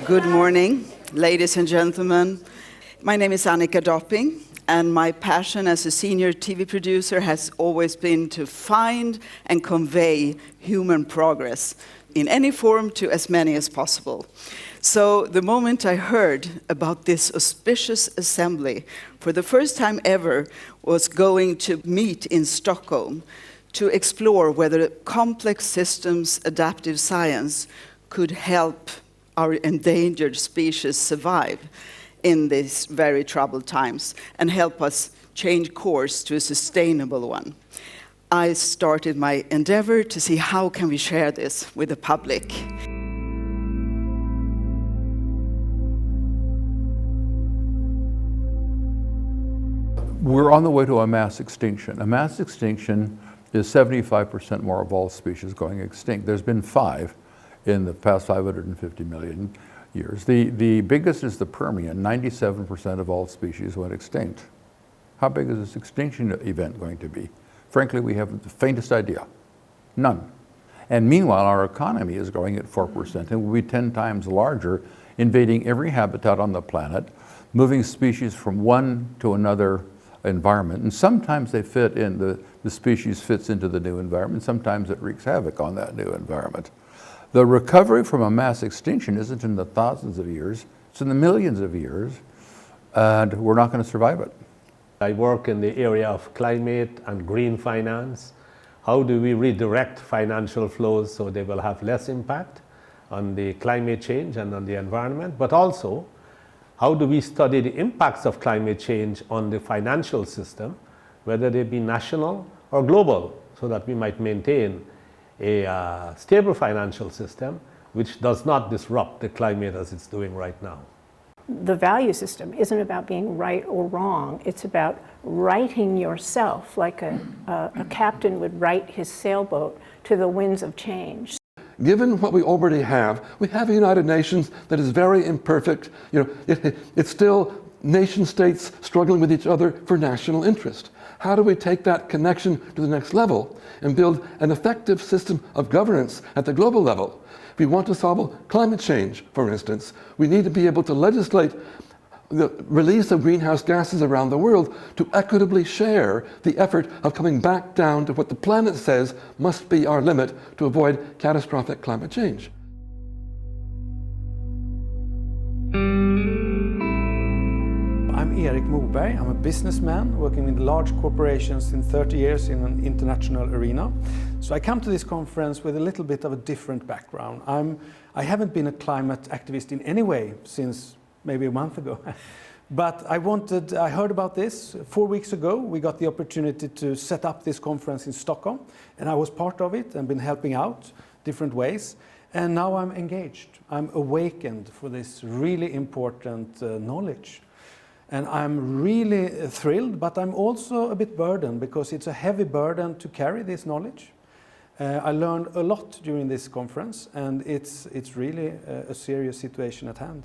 Good morning, ladies and gentlemen. My name is Annika Dopping, and my passion as a senior TV producer has always been to find and convey human progress in any form to as many as possible. So the moment I heard about this auspicious assembly, for the first time ever, was going to meet in Stockholm to explore whether complex systems adaptive science could help our endangered species survive in these very troubled times and help us change course to a sustainable one. I started my endeavor to see how can we share this with the public. We're on the way to a mass extinction. A mass extinction is 75% more of all species going extinct. There's been 5 in the past 550 million years. The biggest is the Permian. 97% of all species went extinct. How big is this extinction event going to be? Frankly, we haven't the faintest idea. None. And meanwhile, our economy is growing at 4% and will be 10 times larger, invading every habitat on the planet, moving species from one to another environment. And sometimes they fit in, the species fits into the new environment. Sometimes it wreaks havoc on that new environment. The recovery from a mass extinction isn't in the thousands of years, it's in the millions of years, and we're not going to survive it. I work in the area of climate and green finance. How do we redirect financial flows so they will have less impact on the climate change and on the environment, but also how do we study the impacts of climate change on the financial system, whether they be national or global, so that we might maintain a stable financial system which does not disrupt the climate as it's doing right now. The value system isn't about being right or wrong. It's about righting yourself like a captain would right his sailboat to the winds of change. Given what we already have, we have a United Nations that is very imperfect. It's still nation states struggling with each other for national interest. How do we take that connection to the next level and build an effective system of governance at the global level? If we want to solve climate change, for instance, we need to be able to legislate the release of greenhouse gases around the world to equitably share the effort of coming back down to what the planet says must be our limit to avoid catastrophic climate change. I'm Erik. I'm a businessman working in large corporations in 30 years in an international arena. So I come to this conference with a little bit of a different background. I haven't been a climate activist in any way since maybe a month ago. But I heard about this 4 weeks ago. We got the opportunity to set up this conference in Stockholm, and I was part of it and been helping out different ways. And now I'm engaged. I'm awakened for this really important knowledge. And I'm really thrilled, but I'm also a bit burdened because it's a heavy burden to carry this knowledge. I learned a lot during this conference, and it's really a serious situation at hand.